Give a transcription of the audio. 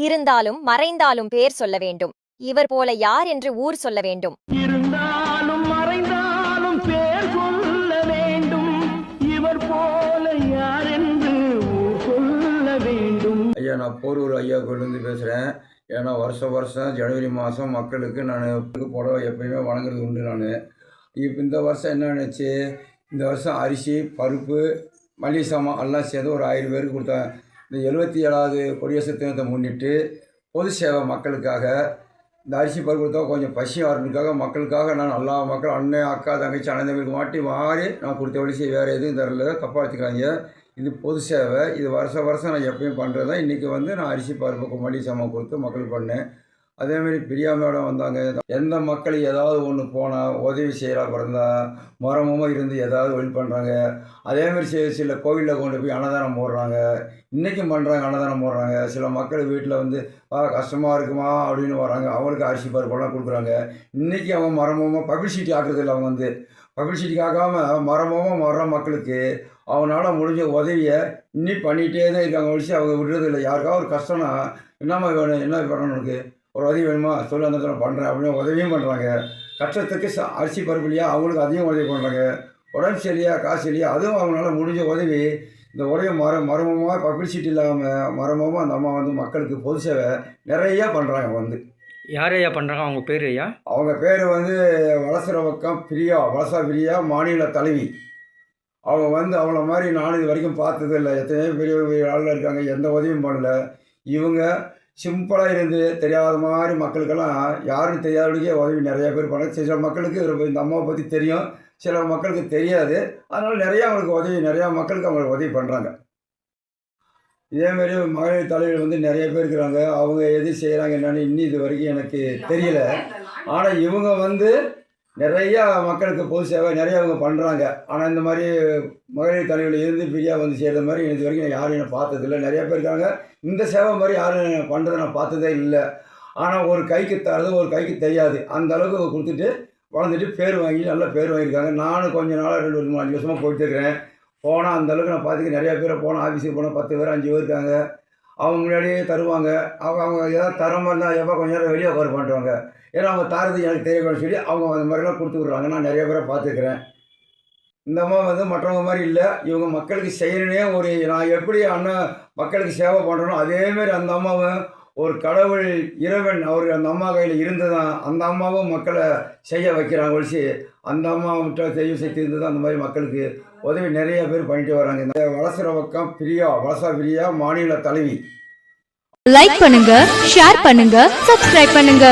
இருந்தாலும் மறைந்தாலும் பேர் சொல்ல வேண்டும். இவர் போல யார் என்று ஊர் சொல்ல வேண்டும். இருந்தாலும் மறைந்தாலும் பேர் சொல்ல வேண்டும். இவர் போல யார் என்று ஊர் சொல்ல வேண்டும். ஐயா, நான் போரூர் ஐயா கோயிலேருந்து பேசுகிறேன். ஏன்னா வருஷம் ஜனவரி மாதம் மக்களுக்கு நான் புடவை எப்பயுமே வழங்குறது உண்டு. நான் இப்போ இந்த வருஷம் என்ன நினச்சி, இந்த வருஷம் அரிசி பருப்பு மளிகை சாமான் எல்லாம் சேர்ந்து ஒரு 1000 பேருக்கு கொடுத்தேன். இந்த 77வது குடியரசு தினத்தை முன்னிட்டு பொது சேவை மக்களுக்காக இந்த அரிசி பருப்பு கொடுத்தா கொஞ்சம் பசி ஆறுறதுக்காக மக்களுக்காக நான் எல்லா மக்கள் அண்ணன் அக்கா தங்கச்சி அண்ணன் மாட்டி மாறி நான் கொடுத்த வழி வேறு எதுவும் தரல, தப்பாக எடுத்துக்கிறாங்க. இது பொது சேவை. இது வருஷம் நான் எப்பயும் பண்ணுறது தான். இன்றைக்கி நான் அரிசி பருப்பு மளிகை சாமான் கொடுத்து மக்களுக்கு பண்ணேன். அதேமாரி பிரியாமையோட வந்தாங்க. எந்த மக்கள் ஏதாவது ஒன்று போனால் உதவி செய்கிறா பிறந்தா மரமும் இருந்து ஏதாவது வழி பண்ணுறாங்க. அதேமாரி சில கோவிலில் கொண்டு போய் அன்னதானம் போடுறாங்க. இன்றைக்கும் பண்ணுறாங்க, அன்னதானம் போடுறாங்க. சில மக்கள் வீட்டில் கஷ்டமாக இருக்குமா அப்படின்னு வராங்க, அவங்களுக்கு அரிசி பருப்பெல்லாம் கொடுக்குறாங்க. இன்றைக்கி அவங்க மரமும் பப்ளிசிட்டி ஆக்குறதில்லை. அவங்க பப்ளிசிட்டி ஆக்காமல் மரமும் வர்ற மக்களுக்கு அவனால் முடிஞ்ச உதவியை இன்னும் பண்ணிகிட்டே தான் இருக்காங்க. ஒழிச்சு அவங்க விடுறதில்லை. யாருக்காவது ஒரு கஷ்டம்னா என்னம்மா வேணும், என்ன பண்ணணும், உனக்கு ஒரு உதவி வேணுமா சொல்லி அந்த இடத்துல பண்ணுறேன் அப்படின்னு உதவியும் பண்ணுறாங்க. கஷ்டத்துக்கு அரிசி பருப்பு இல்லையா அவங்களுக்கு அதிகம் உதவி பண்ணுறாங்க. உடம்பு சரியா காசு இல்லையா அதுவும் அவங்களால முடிஞ்ச உதவி. இந்த உதவி மரமமாக பப்ளிசிட்டி இல்லாமல் மரமமாக அந்த அம்மா மக்களுக்கு பொது சேவை நிறையா பண்ணுறாங்க. யார் ஐயா பண்ணுறாங்க? அவங்க பேர் ஐயா? அவங்க பேர் வளசரவக்கம் பிரியா, வளசா பிரியா, மாநில தலைவி. அவங்க அவங்கள மாதிரி நான் இது வரைக்கும் பார்த்ததில்லை. எத்தனையோ பெரிய பெரிய ஆளில் இருக்காங்க, எந்த உதவியும் பண்ணல. இவங்க சிம்பிளாக இருந்து தெரியாத மாதிரி மக்களுக்கெல்லாம் யாரும் தெரியாதவங்களுக்கே உதவி நிறையா பேர் பண்ண. சில மக்களுக்கு இந்த அம்மாவை பற்றி தெரியும், சில மக்களுக்கு தெரியாது. அதனால் நிறையா அவங்களுக்கு உதவி, நிறையா மக்களுக்கு அவங்களுக்கு உதவி பண்ணுறாங்க. இதேமாரி மகளிர் தலைவர் நிறைய பேர் இருக்கிறாங்க. அவங்க எது செய்கிறாங்க என்னன்னு இன்னும் இது வரைக்கும் எனக்கு தெரியல. ஆனால் இவங்க நிறையா மக்களுக்கு பொது சேவை நிறையா அவங்க பண்ணுறாங்க. ஆனால் இந்த மாதிரி மகளிர் தலைவர்கள் இருந்து பிரியா செய்கிற மாதிரி இது வரைக்கும் யாரும் என்ன பார்த்ததில்லை. நிறையா பேர் இருக்காங்க. இந்த சேவை மாதிரி யாரும் பண்ணுறதை நான் பார்த்ததே இல்லை. ஆனால் ஒரு கைக்கு தரது ஒரு கைக்கு தெரியாது. அந்த அளவுக்கு கொடுத்துட்டு வளர்ந்துட்டு பேர் வாங்கி நல்லா பேர் வாங்கியிருக்காங்க. நானும் கொஞ்ச நாளாக 2-3-5 வருஷமாக போயிட்டு இருக்கிறேன். போனால் அந்தளவுக்கு நான் பார்த்துக்க நிறையா பேரை போனால் ஆஃபீஸுக்கு போனால் 10 பேர் 5 பேர் இருக்காங்க. அவங்க முன்னாடியே தருவாங்க. அவங்க ஏதாவது தரமாக இருந்தால் எப்போ கொஞ்சம் நேரம் வெளியே உட்கார பண்ணுறாங்க. ஏன்னா அவங்க தாரது எனக்கு தெரியணும்னு சொல்லி அவங்க அந்த மாதிரிலாம் கொடுத்து விட்றாங்க. நான் நிறைய பேரை பார்த்துக்கிறேன். இந்த அம்மா மற்றவங்க மாதிரி இல்லை. இவங்க மக்களுக்கு செய்யணுன்னே நான் எப்படி அண்ணன் மக்களுக்கு சேவை பண்ணுறனோ அதேமாரி அந்த அம்மாவை ஒரு கடவுள் இறைவன் அவர் அந்த அம்மா கையில் இருந்து தான் அந்த அம்மாவும் மக்களை செய்ய வைக்கிறாங்க. ஒழிச்சு அந்த அம்மா மட்டும் செய்து தான் அந்த மாதிரி மக்களுக்கு உதவி நிறைய பேர் பண்ணிட்டு வராங்க. இந்த வளசரவக்கம் பிரியா, வளசா பிரியா, மாநில தலைவி. லைக் பண்ணுங்க, ஷேர் பண்ணுங்க, சப்ஸ்கிரைப் பண்ணுங்க.